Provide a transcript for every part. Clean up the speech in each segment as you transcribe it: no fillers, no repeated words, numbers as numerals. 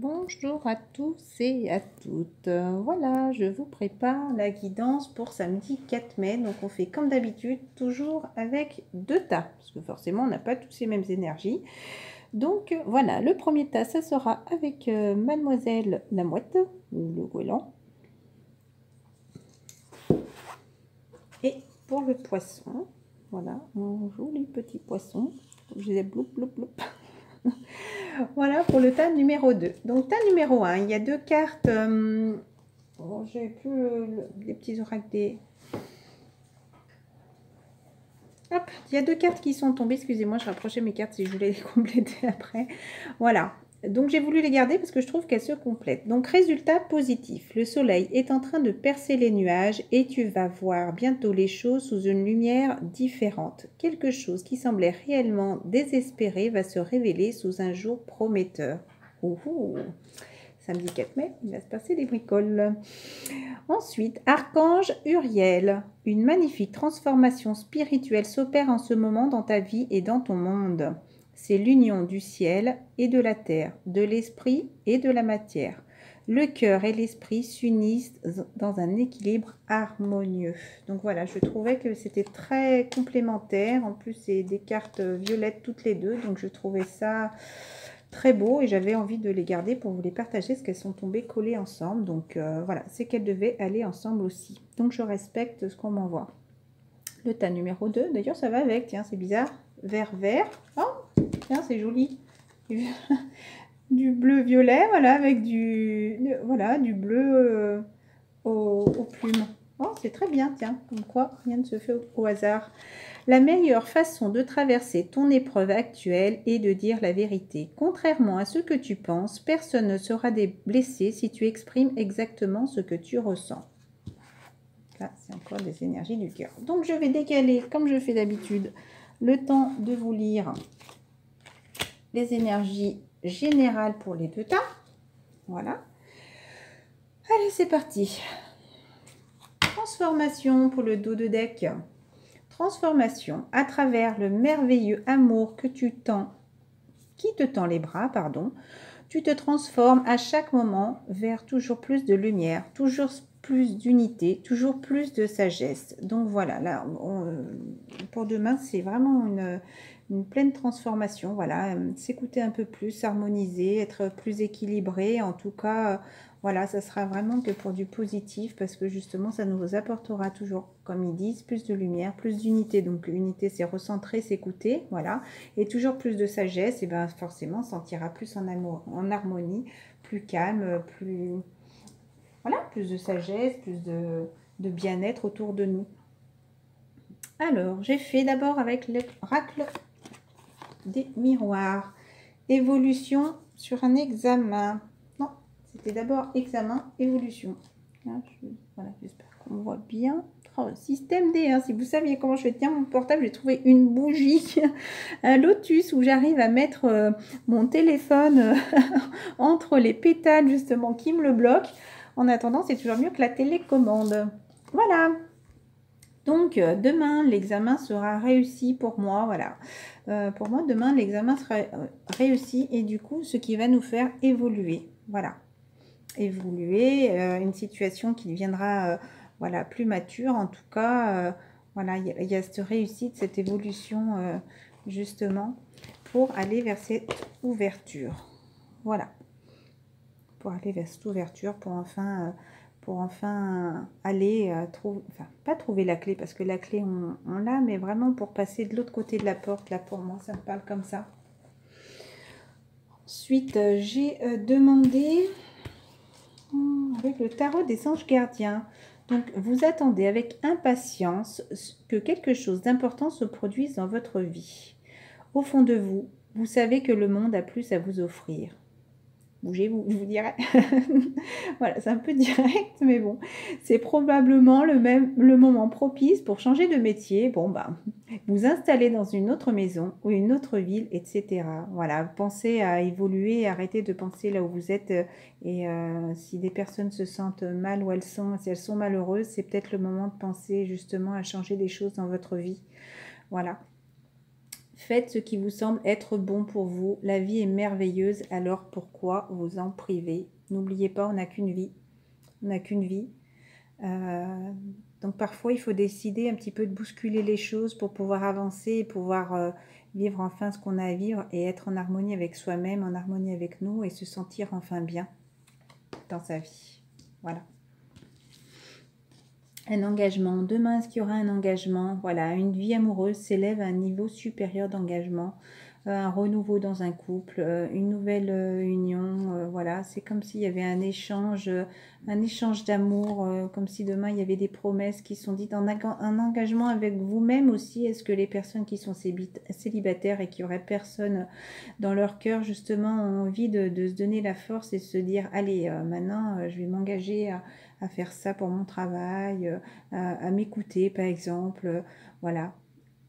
Bonjour à tous et à toutes. Voilà, je vous prépare la guidance pour samedi 4 mai. Donc on fait comme d'habitude, toujours avec deux tas, parce que forcément on n'a pas tous les mêmes énergies. Donc voilà, le premier tas, ça sera avec Mademoiselle la Mouette, ou le goéland. Et pour le poisson, voilà, un joli petit poisson. Je les ai bloup, bloup, bloup. Voilà pour le tas numéro 2. Donc tas numéro 1, il y a deux cartes. Bon, j'ai plus les petits oracles des... Hop, il y a deux cartes qui sont tombées. Excusez-moi, je rapprochais mes cartes si je voulais les compléter après. Voilà. Donc j'ai voulu les garder parce que je trouve qu'elles se complètent. Donc résultat positif. Le soleil est en train de percer les nuages et tu vas voir bientôt les choses sous une lumière différente. Quelque chose qui semblait réellement désespéré va se révéler sous un jour prometteur. Ouhou. Samedi 4 mai, il va se passer des bricoles. Ensuite, Archange Uriel. Une magnifique transformation spirituelle s'opère en ce moment dans ta vie et dans ton monde. C'est l'union du ciel et de la terre, de l'esprit et de la matière. Le cœur et l'esprit s'unissent dans un équilibre harmonieux. Donc voilà, je trouvais que c'était très complémentaire. En plus, c'est des cartes violettes toutes les deux. Donc je trouvais ça très beau et j'avais envie de les garder pour vous les partager parce qu'elles sont tombées collées ensemble. Donc voilà, c'est qu'elles devaient aller ensemble aussi. Donc je respecte ce qu'on m'envoie. Le tas numéro 2, d'ailleurs ça va avec, tiens c'est bizarre, vert. Oh, tiens c'est joli. Du bleu violet, voilà, avec du bleu aux plumes. Oh, c'est très bien, tiens, comme quoi rien ne se fait au hasard. La meilleure façon de traverser ton épreuve actuelle est de dire la vérité. Contrairement à ce que tu penses, personne ne sera blessé si tu exprimes exactement ce que tu ressens. Là, c'est encore des énergies du cœur. Donc, je vais décaler, comme je fais d'habitude, le temps de vous lire les énergies générales pour les deux tas. Voilà. Allez, c'est parti. Transformation pour le dos de deck. Transformation à travers le merveilleux amour que tu tends, qui te tend les bras, pardon. Tu te transformes à chaque moment vers toujours plus de lumière, toujours plus d'unité, toujours plus de sagesse. Donc voilà, là, pour demain, c'est vraiment une pleine transformation. Voilà, s'écouter un peu plus, s'harmoniser, être plus équilibré. En tout cas, voilà, ça sera vraiment que pour du positif parce que justement, ça nous apportera toujours, comme ils disent, plus de lumière, plus d'unité. Donc l'unité, c'est recentrer, s'écouter, voilà. Et toujours plus de sagesse, et bien forcément, on se sentira plus en amour, en harmonie, plus calme, plus... Voilà, plus de sagesse, plus de bien-être autour de nous. Alors, j'ai fait d'abord avec l'oracle des miroirs. Évolution sur un examen. Non, c'était d'abord examen, évolution. Là, voilà, j'espère qu'on voit bien. Oh, système D, hein, si vous saviez comment je tiens mon portable, j'ai trouvé une bougie, un lotus où j'arrive à mettre mon téléphone entre les pétales justement qui me le bloquent. En attendant, c'est toujours mieux que la télécommande. Voilà. Donc, demain, l'examen sera réussi pour moi. Voilà. Pour moi, demain, l'examen sera réussi et du coup, ce qui va nous faire évoluer. Voilà. Évoluer, une situation qui deviendra voilà, plus mature. En tout cas, voilà, il y a cette réussite, cette évolution justement pour aller vers cette ouverture. Voilà. Pour aller vers cette ouverture, pour enfin aller trouver, enfin pas trouver la clé parce que la clé on l'a, mais vraiment pour passer de l'autre côté de la porte. Là pour moi, ça me parle comme ça. Ensuite, j'ai demandé avec le tarot des anges gardiens. Donc, vous attendez avec impatience que quelque chose d'important se produise dans votre vie. Au fond de vous, vous savez que le monde a plus à vous offrir. Bougez-vous, je vous dirais. Voilà, c'est un peu direct, mais bon. C'est probablement le moment propice pour changer de métier. Bon, bah, vous installer dans une autre maison ou une autre ville, etc. Voilà, pensez à évoluer, arrêtez de penser là où vous êtes. Et si des personnes se sentent mal ou si elles sont malheureuses, c'est peut-être le moment de penser justement à changer des choses dans votre vie. Voilà. Faites ce qui vous semble être bon pour vous. La vie est merveilleuse, alors pourquoi vous en priver? N'oubliez pas, on n'a qu'une vie. On n'a qu'une vie. Donc parfois, il faut décider un petit peu de bousculer les choses pour pouvoir avancer et pouvoir vivre enfin ce qu'on a à vivre et être en harmonie avec soi-même, en harmonie avec nous et se sentir enfin bien dans sa vie. Voilà. Un engagement. Demain, est-ce qu'il y aura un engagement? Voilà, une vie amoureuse s'élève à un niveau supérieur d'engagement. Un renouveau dans un couple, une nouvelle union, voilà, c'est comme s'il y avait un échange d'amour, comme si demain il y avait des promesses qui sont dites, un engagement avec vous-même aussi. Est-ce que les personnes qui sont célibataires et qui n'auraient personne dans leur cœur justement ont envie de se donner la force et se dire, allez, maintenant je vais m'engager à faire ça pour mon travail, à m'écouter par exemple, voilà.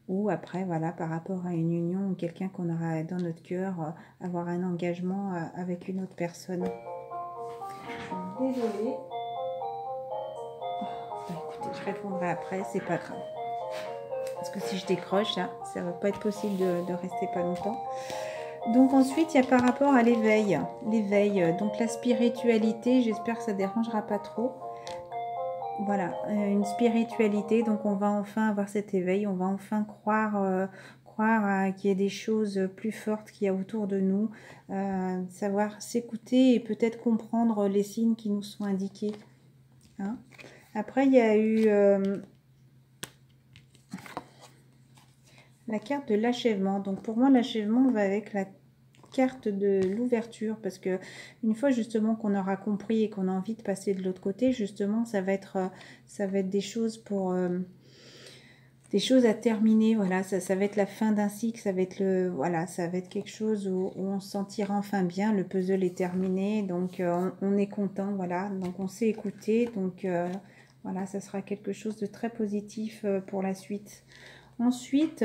Ou après, voilà, par rapport à une union ou quelqu'un qu'on aura dans notre cœur, avoir un engagement avec une autre personne. Désolée. Bah, écoutez, je répondrai après, c'est pas grave. Parce que si je décroche, là, ça va pas être possible de rester pas longtemps. Donc ensuite, il y a par rapport à l'éveil. L'éveil, donc la spiritualité, j'espère que ça ne dérangera pas trop. Voilà, une spiritualité, donc on va enfin avoir cet éveil, on va enfin croire qu'il y a des choses plus fortes qu'il y a autour de nous, savoir s'écouter et peut-être comprendre les signes qui nous sont indiqués. Hein. Après, il y a eu la carte de l'achèvement. Donc pour moi, l'achèvement va avec la carte de l'ouverture, parce que une fois justement qu'on aura compris et qu'on a envie de passer de l'autre côté, justement ça va être des choses pour des choses à terminer. Voilà, ça va être la fin d'un cycle, ça va être voilà, ça va être quelque chose où on se sentira enfin bien. Le puzzle est terminé, donc on est content, voilà, donc on s'est écouté, donc voilà, ça sera quelque chose de très positif pour la suite. Ensuite,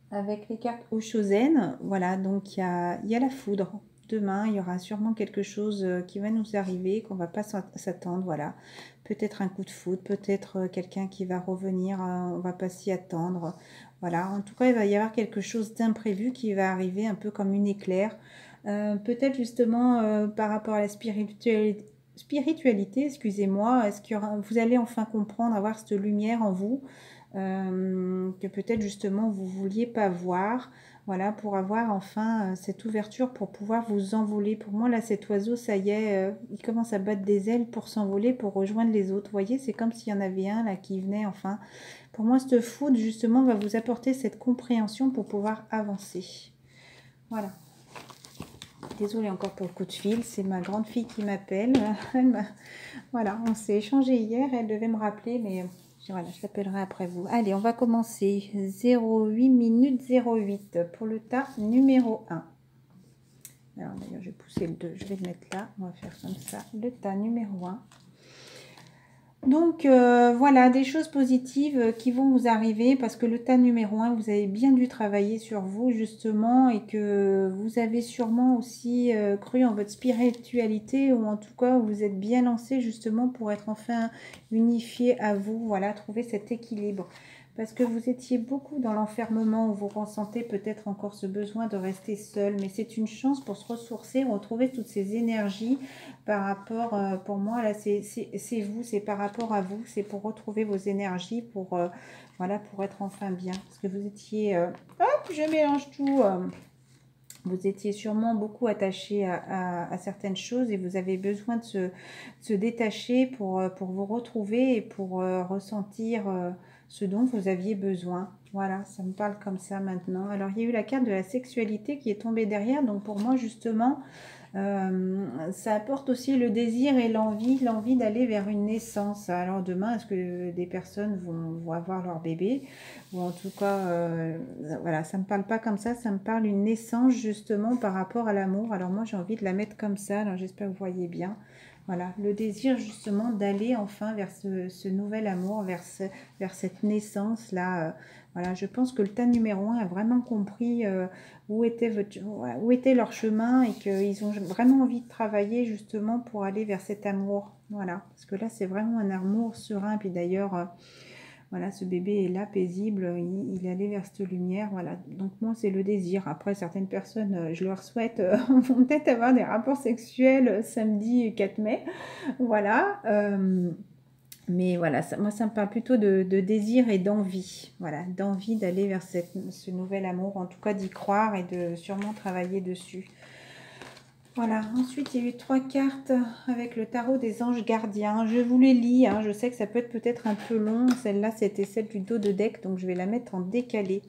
avec les cartes Oshozen, voilà, donc il y a la foudre. Demain, il y aura sûrement quelque chose qui va nous arriver, qu'on ne va pas s'attendre, voilà. Peut-être un coup de foudre, peut-être quelqu'un qui va revenir, on ne va pas s'y attendre. Voilà, en tout cas, il va y avoir quelque chose d'imprévu qui va arriver, un peu comme une éclair. Peut-être justement par rapport à la spiritualité, excusez-moi, est-ce qu'il y aura, vous allez enfin comprendre, avoir cette lumière en vous, que peut-être justement vous vouliez pas voir, voilà, pour avoir enfin cette ouverture pour pouvoir vous envoler. Pour moi là, cet oiseau, ça y est, il commence à battre des ailes pour s'envoler, pour rejoindre les autres. Vous voyez, c'est comme s'il y en avait un là qui venait enfin. Pour moi, cette foudre justement va vous apporter cette compréhension pour pouvoir avancer. Voilà. Désolée encore pour le coup de fil, c'est ma grande fille qui m'appelle. Voilà, on s'est échangé hier, elle devait me rappeler, mais voilà, je l'appellerai après vous. Allez, on va commencer. 08 minutes 08 pour le tas numéro 1. Alors d'ailleurs, je vais pousser le 2, je vais le mettre là. On va faire comme ça, le tas numéro 1. Donc voilà, des choses positives qui vont vous arriver parce que le tas numéro 1, vous avez bien dû travailler sur vous justement et que vous avez sûrement aussi cru en votre spiritualité ou en tout cas vous êtes bien lancé justement pour être enfin unifié à vous, voilà, trouver cet équilibre. Parce que vous étiez beaucoup dans l'enfermement où vous ressentez peut-être encore ce besoin de rester seul. Mais c'est une chance pour se ressourcer, retrouver toutes ces énergies par rapport, pour moi, là, c'est vous, c'est par rapport à vous. C'est pour retrouver vos énergies, pour, voilà, pour être enfin bien. Parce que vous étiez... hop, je mélange tout. Vous étiez sûrement beaucoup attaché à certaines choses et vous avez besoin de se détacher pour vous retrouver et pour ressentir ce dont vous aviez besoin. Voilà, ça me parle comme ça maintenant. Alors, il y a eu la carte de la sexualité qui est tombée derrière. Donc, pour moi, justement, ça apporte aussi le désir et l'envie d'aller vers une naissance. Alors, demain, est-ce que des personnes vont avoir leur bébé? Ou en tout cas, voilà, ça ne me parle pas comme ça me parle une naissance, justement, par rapport à l'amour. Alors, moi, j'ai envie de la mettre comme ça. Alors, j'espère que vous voyez bien. Voilà, le désir justement d'aller enfin vers ce nouvel amour, vers cette naissance-là. Voilà, je pense que le tas numéro 1 a vraiment compris où était leur chemin et qu'ils ont vraiment envie de travailler justement pour aller vers cet amour. Voilà, parce que là, c'est vraiment un amour serein. Puis d'ailleurs, Voilà, ce bébé est là, paisible, il est allé vers cette lumière, voilà. Donc moi, c'est le désir. Après, certaines personnes, je leur souhaite, vont peut-être avoir des rapports sexuels samedi 4 mai, voilà. Mais voilà, moi, ça me parle plutôt de désir et d'envie, voilà, d'envie d'aller vers ce nouvel amour, en tout cas d'y croire et de sûrement travailler dessus. Voilà, ensuite il y a eu 3 cartes avec le tarot des anges gardiens. Je vous les lis, hein. Je sais que ça peut être peut-être un peu long. Celle-là, c'était celle du dos de deck, donc je vais la mettre en décalé.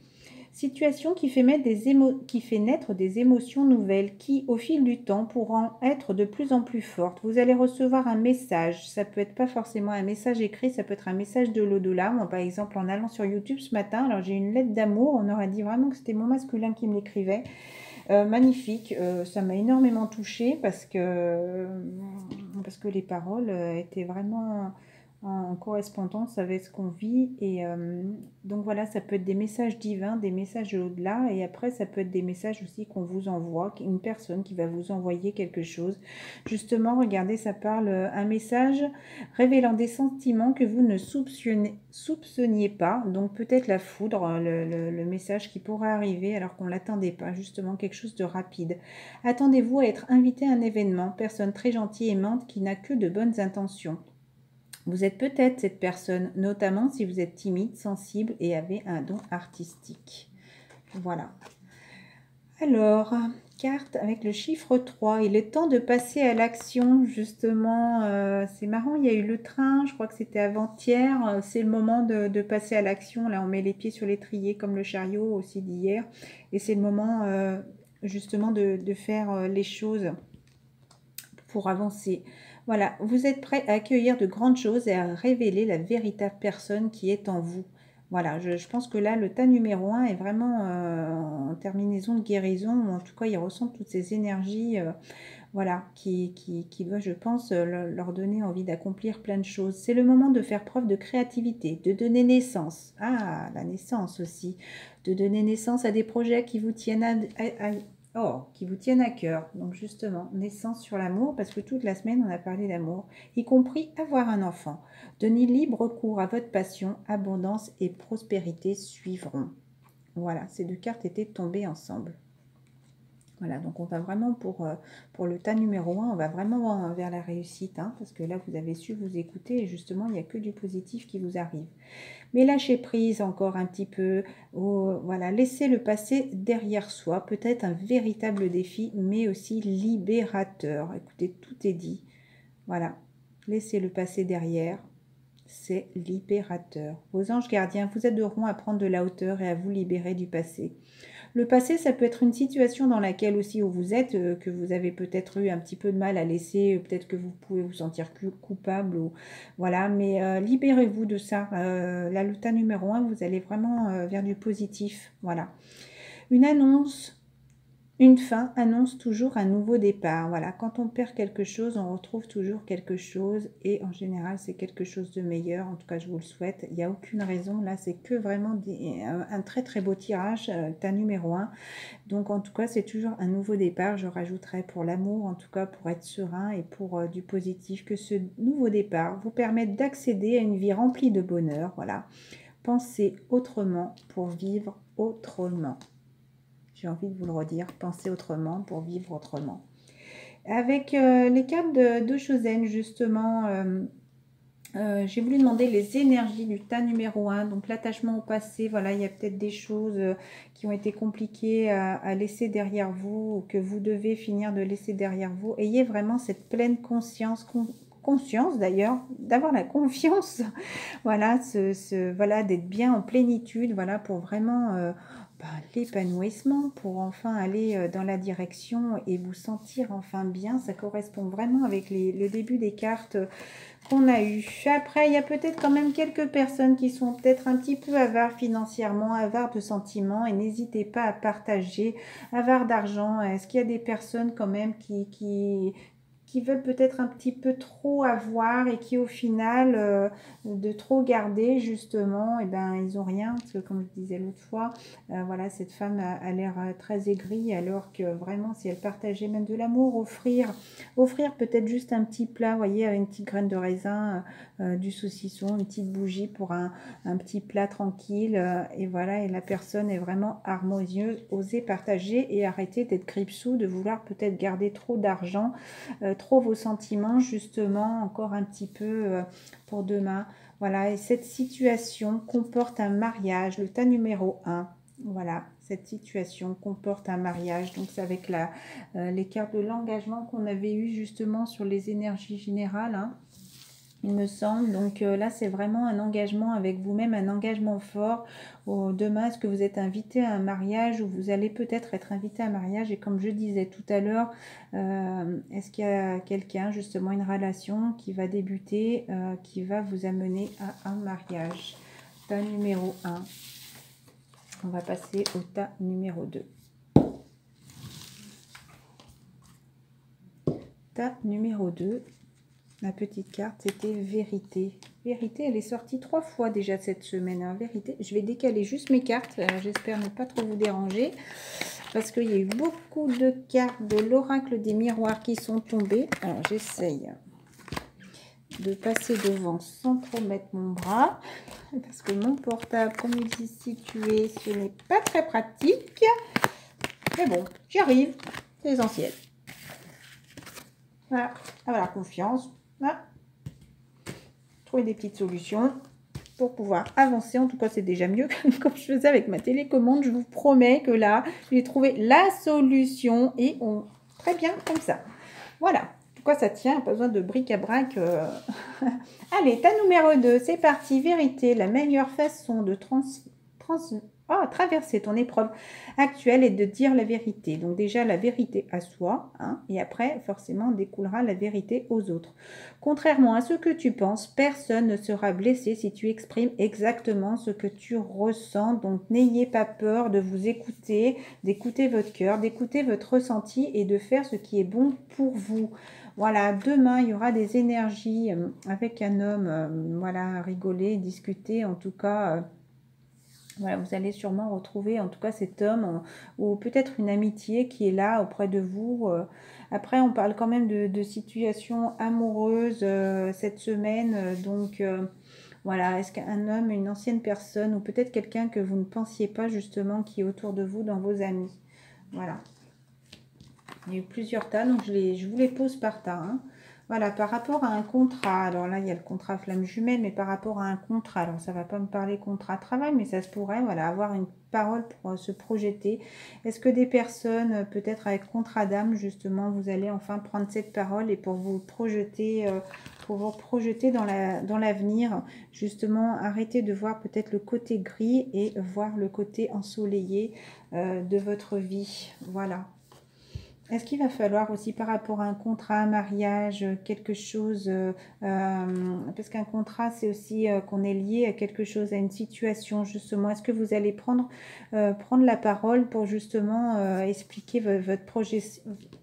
Situation qui fait naître des émotions nouvelles qui, au fil du temps, pourront être de plus en plus fortes. Vous allez recevoir un message. Ça peut être pas forcément un message écrit, ça peut être un message de l'au-delà. Moi, par exemple, en allant sur YouTube ce matin, alors j'ai une lettre d'amour. On aurait dit vraiment que c'était mon masculin qui me l'écrivait. Magnifique, ça m'a énormément touchée parce que les paroles étaient vraiment en correspondance avec ce qu'on vit. Et donc voilà, ça peut être des messages divins, des messages de l'au-delà. Et après, ça peut être des messages aussi qu'on vous envoie, une personne qui va vous envoyer quelque chose. Justement, regardez, ça parle un message révélant des sentiments que vous ne soupçonniez pas. Donc peut-être la foudre, le message qui pourrait arriver alors qu'on ne l'attendait pas. Justement, quelque chose de rapide. Attendez-vous à être invité à un événement, personne très gentille et aimante qui n'a que de bonnes intentions. Vous êtes peut-être cette personne, notamment si vous êtes timide, sensible et avez un don artistique. Voilà. Alors, carte avec le chiffre 3. Il est temps de passer à l'action, justement. C'est marrant, il y a eu le train, je crois que c'était avant-hier. C'est le moment de passer à l'action. Là, on met les pieds sur l'étrier comme le chariot aussi d'hier. Et c'est le moment, justement, de faire les choses pour avancer. Voilà, vous êtes prêt à accueillir de grandes choses et à révéler la véritable personne qui est en vous. Voilà, je pense que là, le tas numéro 1 est vraiment en terminaison de guérison, ou en tout cas, il ressent toutes ces énergies, voilà, qui doit, je pense, leur donner envie d'accomplir plein de choses. C'est le moment de faire preuve de créativité, de donner naissance. Ah, la naissance aussi. De donner naissance à des projets qui vous tiennent qui vous tiennent à cœur. Donc justement, naissance sur l'amour, parce que toute la semaine, on a parlé d'amour, y compris avoir un enfant. Donnez libre cours à votre passion, abondance et prospérité suivront. Voilà, ces deux cartes étaient tombées ensemble. Voilà, donc on va vraiment pour le tas numéro 1, on va vraiment vers la réussite, hein, parce que là, vous avez su vous écouter et justement, il n'y a que du positif qui vous arrive. Mais lâchez prise encore un petit peu, voilà, laissez le passé derrière soi, peut-être un véritable défi, mais aussi libérateur. Écoutez, tout est dit. Voilà, laissez le passé derrière, c'est libérateur. Vos anges gardiens vous aideront à prendre de la hauteur et à vous libérer du passé. Le passé, ça peut être une situation dans laquelle aussi où vous êtes, que vous avez peut-être eu un petit peu de mal à laisser, peut-être que vous pouvez vous sentir coupable, ou voilà, mais libérez-vous de ça. Là, le tas numéro 1, vous allez vraiment vers du positif, voilà. Une annonce. Une fin annonce toujours un nouveau départ. Voilà, quand on perd quelque chose, on retrouve toujours quelque chose et en général, c'est quelque chose de meilleur. En tout cas, je vous le souhaite. Il n'y a aucune raison. Là, c'est que vraiment un très très beau tirage, tas numéro 1. Donc, en tout cas, c'est toujours un nouveau départ. Je rajouterai pour l'amour, en tout cas, pour être serein et pour du positif, que ce nouveau départ vous permette d'accéder à une vie remplie de bonheur. Voilà, pensez autrement pour vivre autrement. J'ai envie de vous le redire, pensez autrement pour vivre autrement. Avec les cartes de Chosen, justement, j'ai voulu demander les énergies du tas numéro 1, donc l'attachement au passé. Voilà, il y a peut-être des choses qui ont été compliquées à laisser derrière vous, ou que vous devez finir de laisser derrière vous. Ayez vraiment cette pleine conscience d'ailleurs, d'avoir la confiance, voilà, voilà, d'être bien en plénitude, voilà, pour vraiment l'épanouissement, pour enfin aller dans la direction et vous sentir enfin bien. Ça correspond vraiment avec le début des cartes qu'on a eu. Après, il y a peut-être quand même quelques personnes qui sont peut-être un petit peu avares financièrement, avares de sentiments, et n'hésitez pas à partager, avares d'argent. Est-ce qu'il y a des personnes quand même qui qui veulent peut-être un petit peu trop avoir et qui au final de trop garder justement, et ben ils ont rien, parce que comme je disais l'autre fois, voilà, cette femme a l'air très aigrie, alors que vraiment si elle partageait même de l'amour, offrir peut-être juste un petit plat, vous voyez, avec une petite graine de raisin, du saucisson, une petite bougie pour un petit plat tranquille, et voilà, et la personne est vraiment harmonieuse, osez partager et arrêter d'être grippe-sous, de vouloir peut-être garder trop d'argent, trop vos sentiments justement encore un petit peu pour demain. Voilà, et cette situation comporte un mariage, le tas numéro 1. Voilà, cette situation comporte un mariage. Donc c'est avec les cartes de l'engagement qu'on avait eu justement sur les énergies générales, hein, il me semble. Donc là, c'est vraiment un engagement avec vous-même, un engagement fort. Demain, est-ce que vous êtes invité à un mariage ou vous allez peut-être être invité à un mariage? Et comme je disais tout à l'heure, est-ce qu'il y a quelqu'un, justement, une relation qui va débuter, qui va vous amener à un mariage? Tas numéro 1. On va passer au tas numéro 2. Tas numéro 2. La petite carte, c'était vérité. Vérité, elle est sortie 3 fois déjà cette semaine. Hein. Vérité, je vais décaler juste mes cartes. J'espère ne pas trop vous déranger. Parce qu'il y a eu beaucoup de cartes de l'oracle des miroirs qui sont tombées. Alors, j'essaye de passer devant sans trop mettre mon bras. Parce que mon portable, comme il est situé, ce n'est pas très pratique. Mais bon, j'y arrive. C'est l'essentiel. Voilà, avoir confiance. Voilà. Trouver des petites solutions pour pouvoir avancer. En tout cas, c'est déjà mieux que comme je faisais avec ma télécommande. Je vous promets que là, j'ai trouvé la solution et on très bien comme ça. Voilà. Pourquoi ça tient? Pas besoin de bric-à-brac. Allez, tas numéro 2, c'est parti. Vérité, la meilleure façon de traverser ton épreuve actuelle est de dire la vérité. Donc déjà la vérité à soi, hein, et après forcément découlera la vérité aux autres. Contrairement à ce que tu penses, personne ne sera blessé si tu exprimes exactement ce que tu ressens. Donc n'ayez pas peur de vous écouter, d'écouter votre cœur, d'écouter votre ressenti et de faire ce qui est bon pour vous. Voilà, demain, il y aura des énergies avec un homme, voilà, rigoler, discuter, en tout cas, voilà, vous allez sûrement retrouver, en tout cas, cet homme, ou peut-être une amitié qui est là auprès de vous. Après, on parle quand même de situations amoureuses cette semaine, donc... voilà, est-ce qu'un homme, une ancienne personne, ou peut-être quelqu'un que vous ne pensiez pas justement qui est autour de vous dans vos amis. Voilà. Il y a eu plusieurs tas, donc je vous les pose par tas. Hein. Voilà, par rapport à un contrat, alors là, il y a le contrat flamme jumelle, mais par rapport à un contrat, alors ça ne va pas me parler contrat travail, mais ça se pourrait, voilà, avoir une parole pour se projeter. Est-ce que des personnes, peut-être avec contrat d'âme, justement, vous allez enfin prendre cette parole et pour vous projeter... dans l'avenir, justement, arrêtez de voir peut-être le côté gris et voir le côté ensoleillé de votre vie. Voilà. Est-ce qu'il va falloir aussi par rapport à un contrat, un mariage, quelque chose, parce qu'un contrat c'est aussi qu'on est lié à quelque chose, à une situation justement. Est-ce que vous allez prendre la parole pour justement expliquer votre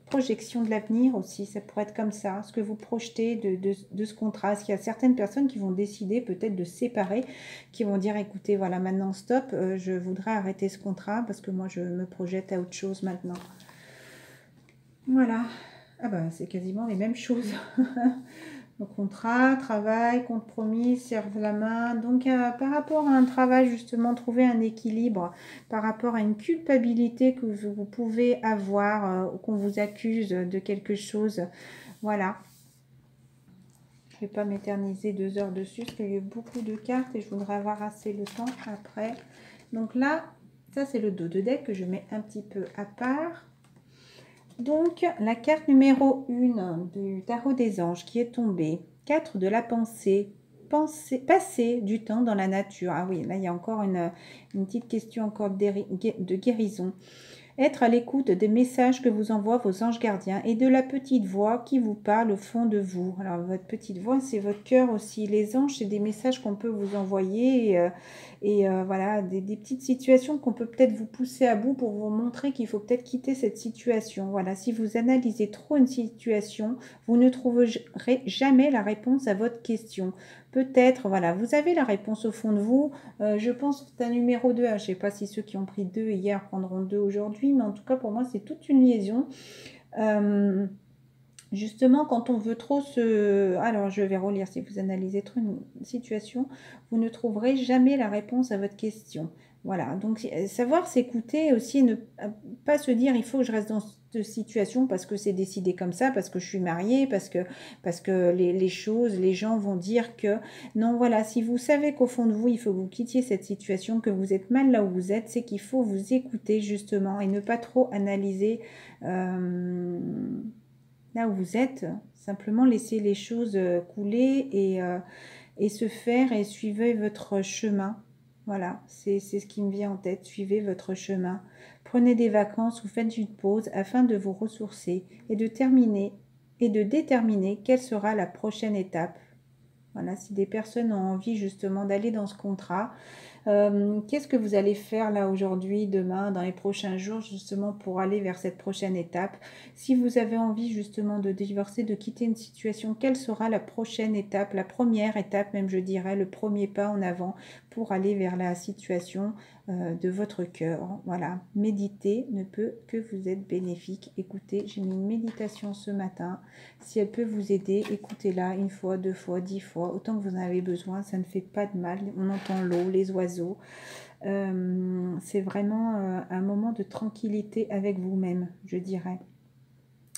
projection de l'avenir aussi? Ça pourrait être comme ça, ce que vous projetez de ce contrat. Est-ce qu'il y a certaines personnes qui vont décider peut-être de se séparer, qui vont dire écoutez voilà maintenant stop, je voudrais arrêter ce contrat parce que moi je me projette à autre chose maintenant. Voilà, ah bah, c'est quasiment les mêmes choses. Le contrat, travail, compromis, serve la main. Donc par rapport à un travail, justement, trouver un équilibre par rapport à une culpabilité que vous pouvez avoir, ou qu'on vous accuse de quelque chose. Voilà. Je ne vais pas m'éterniser 2 heures dessus parce qu'il y a eu beaucoup de cartes et je voudrais avoir assez le temps après. Donc là, ça c'est le dos de deck que je mets un petit peu à part. Donc, la carte numéro 1 du tarot des anges qui est tombée. 4 de la pensée. Passer du temps dans la nature. Ah oui, là, il y a encore une petite question encore de guérison. Être à l'écoute des messages que vous envoient vos anges gardiens et de la petite voix qui vous parle au fond de vous. Alors, votre petite voix, c'est votre cœur aussi. Les anges, c'est des messages qu'on peut vous envoyer voilà, des petites situations qu'on peut peut-être vous pousser à bout pour vous montrer qu'il faut peut-être quitter cette situation. Voilà, si vous analysez trop une situation, vous ne trouverez jamais la réponse à votre question. Peut-être, voilà, vous avez la réponse au fond de vous. Je pense que c'est un numéro 2. Je ne sais pas si ceux qui ont pris 2 hier prendront 2 aujourd'hui, mais en tout cas, pour moi, c'est toute une liaison. Justement, quand on veut trop se... Alors, je vais relire. Si vous analysez trop une situation, vous ne trouverez jamais la réponse à votre question. Voilà, donc savoir s'écouter aussi, ne pas se dire il faut que je reste dans cette situation parce que c'est décidé comme ça, parce que je suis mariée, parce que les choses, les gens vont dire que... Non, voilà, si vous savez qu'au fond de vous, il faut que vous quittiez cette situation, que vous êtes mal là où vous êtes, c'est qu'il faut vous écouter justement et ne pas trop analyser... Là où vous êtes, simplement laissez les choses couler et se faire et suivez votre chemin. Voilà, c'est ce qui me vient en tête. Suivez votre chemin. Prenez des vacances ou faites une pause afin de vous ressourcer et de déterminer quelle sera la prochaine étape. Voilà, si des personnes ont envie justement d'aller dans ce contrat, qu'est-ce que vous allez faire là aujourd'hui, demain, dans les prochains jours, justement pour aller vers cette prochaine étape? Si vous avez envie justement de divorcer, de quitter une situation, quelle sera la prochaine étape, la première étape même, je dirais, le premier pas en avant pour aller vers la situation de votre cœur? Voilà, méditer ne peut que vous être bénéfique. Écoutez, j'ai mis une méditation ce matin. Si elle peut vous aider, écoutez-la 1 fois, 2 fois, 10 fois, autant que vous en avez besoin, ça ne fait pas de mal. On entend l'eau, les oiseaux. C'est vraiment un moment de tranquillité avec vous-même, je dirais.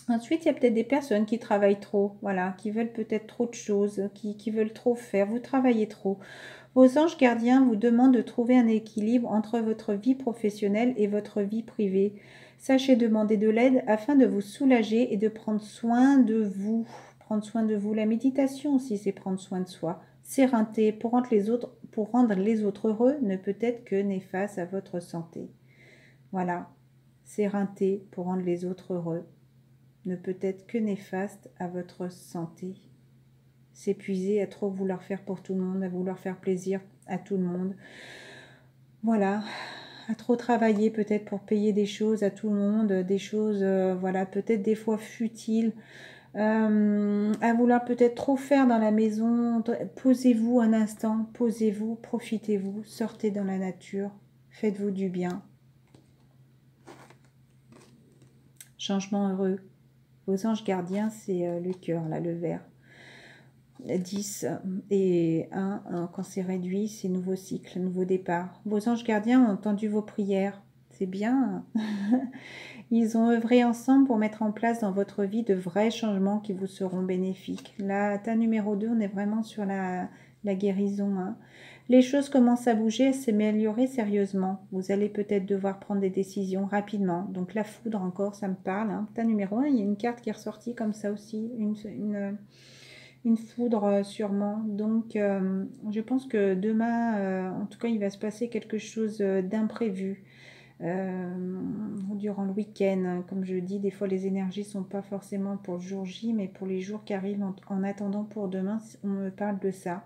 Ensuite, il y a peut-être des personnes qui travaillent trop, voilà, qui veulent peut-être trop de choses, qui veulent trop faire, vous travaillez trop. Vos anges gardiens vous demandent de trouver un équilibre entre votre vie professionnelle et votre vie privée. Sachez demander de l'aide afin de vous soulager et de prendre soin de vous. Prendre soin de vous. La méditation aussi, c'est prendre soin de soi. Sérénité pour rendre les autres heureux ne peut être que néfaste à votre santé. Voilà. Sérénité pour rendre les autres heureux ne peut être que néfaste à votre santé. S'épuiser à trop vouloir faire pour tout le monde, à vouloir faire plaisir à tout le monde. Voilà, à trop travailler peut-être pour payer des choses à tout le monde, des choses, voilà, peut-être des fois futiles, à vouloir peut-être trop faire dans la maison. Posez-vous un instant, posez-vous, profitez-vous, sortez dans la nature, faites-vous du bien. Changement heureux. Vos anges gardiens, c'est le cœur, là, le vert. 10 et 1, quand c'est réduit, c'est nouveau cycle, nouveau départ. Vos anges gardiens ont entendu vos prières, c'est bien. Ils ont œuvré ensemble pour mettre en place dans votre vie de vrais changements qui vous seront bénéfiques. Là, ta numéro 2, on est vraiment sur la guérison. Hein. Les choses commencent à bouger, à s'améliorer sérieusement. Vous allez peut-être devoir prendre des décisions rapidement. Donc la foudre encore, ça me parle. Hein. Ta numéro 1, il y a une carte qui est ressortie comme ça aussi, une foudre sûrement. Donc je pense que demain, en tout cas, il va se passer quelque chose d'imprévu. Durant le week-end, comme je dis, des fois les énergies sont pas forcément pour le jour J, mais pour les jours qui arrivent en attendant pour demain, on me parle de ça.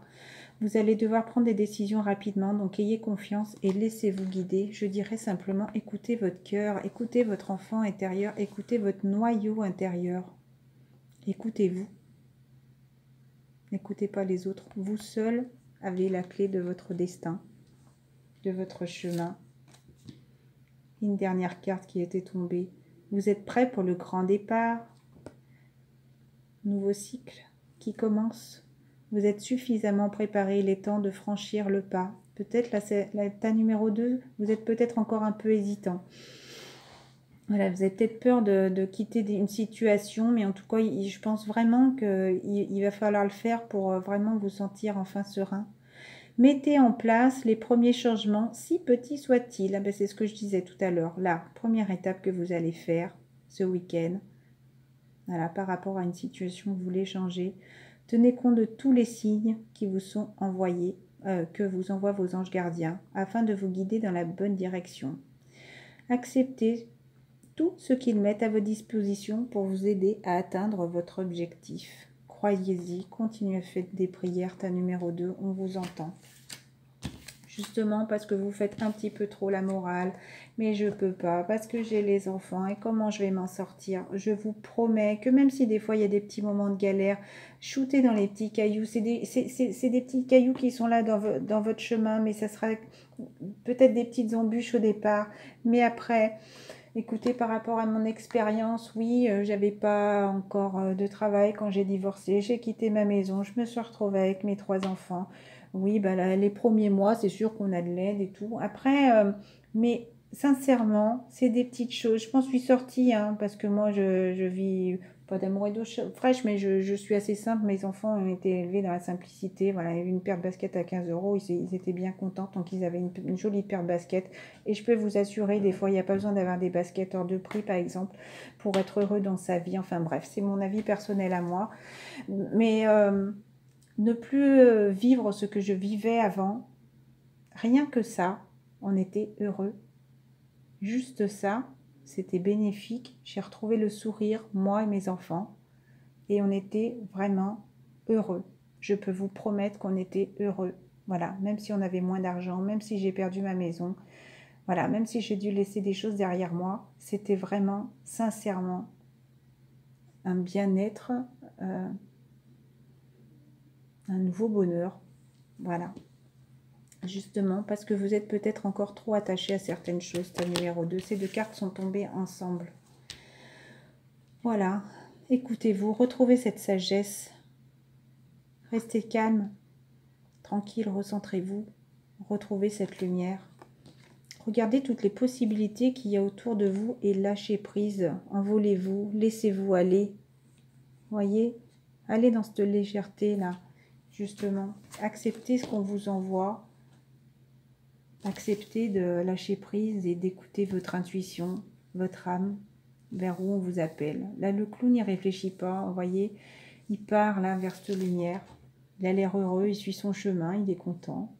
Vous allez devoir prendre des décisions rapidement, donc ayez confiance et laissez-vous guider. Je dirais simplement écoutez votre cœur, écoutez votre enfant intérieur, écoutez votre noyau intérieur. Écoutez-vous. N'écoutez pas les autres. Vous seul avez la clé de votre destin, de votre chemin. Une dernière carte qui était tombée. Vous êtes prêt pour le grand départ. Nouveau cycle qui commence. Vous êtes suffisamment préparé. Il est temps de franchir le pas. Peut-être là, c'est ta numéro 2. Vous êtes peut-être encore un peu hésitant. Voilà, vous avez peut-être peur de quitter une situation, mais en tout cas, je pense vraiment qu'il va falloir le faire pour vraiment vous sentir enfin serein. Mettez en place les premiers changements, si petits soient-ils. Ah ben, c'est ce que je disais tout à l'heure. La première étape que vous allez faire ce week-end, voilà, par rapport à une situation que vous voulez changer. Tenez compte de tous les signes qui vous sont envoyés, que vous envoient vos anges gardiens, afin de vous guider dans la bonne direction. Acceptez tout ce qu'ils mettent à votre disposition pour vous aider à atteindre votre objectif. Croyez-y, continuez à faire des prières. Ta numéro 2, on vous entend. Justement parce que vous faites un petit peu trop la morale, mais je peux pas, parce que j'ai les enfants et comment je vais m'en sortir. Je vous promets que même si des fois il y a des petits moments de galère, shootez dans les petits cailloux, c'est des petits cailloux qui sont là dans votre chemin, mais ça sera peut-être des petites embûches au départ, mais après... Écoutez, par rapport à mon expérience, oui, j'avais pas encore de travail quand j'ai divorcé. J'ai quitté ma maison, je me suis retrouvée avec mes 3 enfants. Oui, bah là, les premiers mois, c'est sûr qu'on a de l'aide et tout. Après, mais sincèrement, c'est des petites choses. Je m'en suis sortie, hein, parce que moi, je vis pas d'amour et d'eau fraîche, mais je suis assez simple. Mes enfants ont été élevés dans la simplicité. Voilà, il y avait une paire de baskets à 15 euros. Ils étaient bien contents tant qu'ils avaient une jolie paire de baskets. Et je peux vous assurer, des fois, il n'y a pas besoin d'avoir des baskets hors de prix, par exemple, pour être heureux dans sa vie. Enfin bref, c'est mon avis personnel à moi. Mais ne plus vivre ce que je vivais avant, rien que ça, on était heureux. Juste ça, c'était bénéfique. J'ai retrouvé le sourire, moi et mes enfants, et on était vraiment heureux. Je peux vous promettre qu'on était heureux. Voilà, même si on avait moins d'argent, même si j'ai perdu ma maison, voilà, même si j'ai dû laisser des choses derrière moi, c'était vraiment, sincèrement, un bien-être, un nouveau bonheur. Voilà. Justement, parce que vous êtes peut-être encore trop attaché à certaines choses. Ta numéro 2, ces 2 cartes sont tombées ensemble. Voilà. Écoutez-vous, retrouvez cette sagesse. Restez calme, tranquille, recentrez-vous. Retrouvez cette lumière. Regardez toutes les possibilités qu'il y a autour de vous et lâchez prise. Envolez-vous, laissez-vous aller. Voyez, allez dans cette légèreté-là, justement. Acceptez ce qu'on vous envoie. Acceptez de lâcher prise et d'écouter votre intuition, votre âme, vers où on vous appelle. Là, le clown n'y réfléchit pas, vous voyez, il part là vers cette lumière. Il a l'air heureux, il suit son chemin, il est content.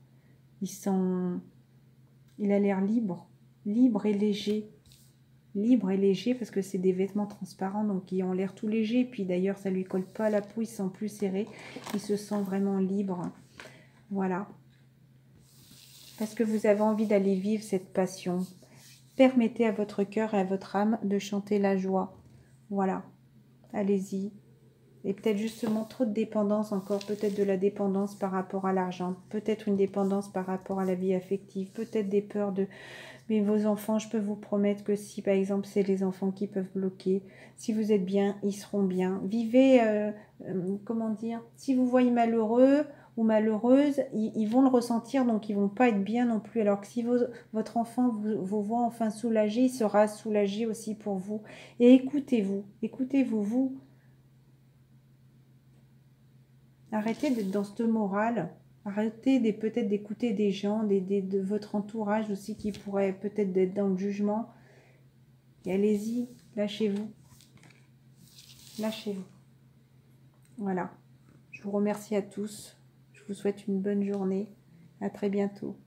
Il a l'air libre, libre et léger. Libre et léger parce que c'est des vêtements transparents, donc ils ont l'air tout légers. Puis d'ailleurs, ça lui colle pas à la peau, il se sent plus serré. Il se sent vraiment libre. Voilà. Parce que vous avez envie d'aller vivre cette passion. Permettez à votre cœur et à votre âme de chanter la joie. Voilà. Allez-y. Et peut-être justement trop de dépendance encore, peut-être de la dépendance par rapport à l'argent, peut-être une dépendance par rapport à la vie affective, peut-être des peurs de... Mais vos enfants, je peux vous promettre que si par exemple c'est les enfants qui peuvent bloquer, si vous êtes bien, ils seront bien. Vivez, comment dire, si vous voyez malheureux ou malheureuse, ils vont le ressentir, donc ils vont pas être bien non plus. Alors que si votre enfant vous voit enfin soulagé, il sera soulagé aussi pour vous. Et écoutez-vous, écoutez-vous, vous. Arrêtez d'être dans cette morale. Arrêtez peut-être d'écouter des gens, de votre entourage aussi qui pourraient peut-être être dans le jugement. Et allez-y, lâchez-vous. Lâchez-vous. Voilà. Je vous remercie à tous. Je vous souhaite une bonne journée. À très bientôt.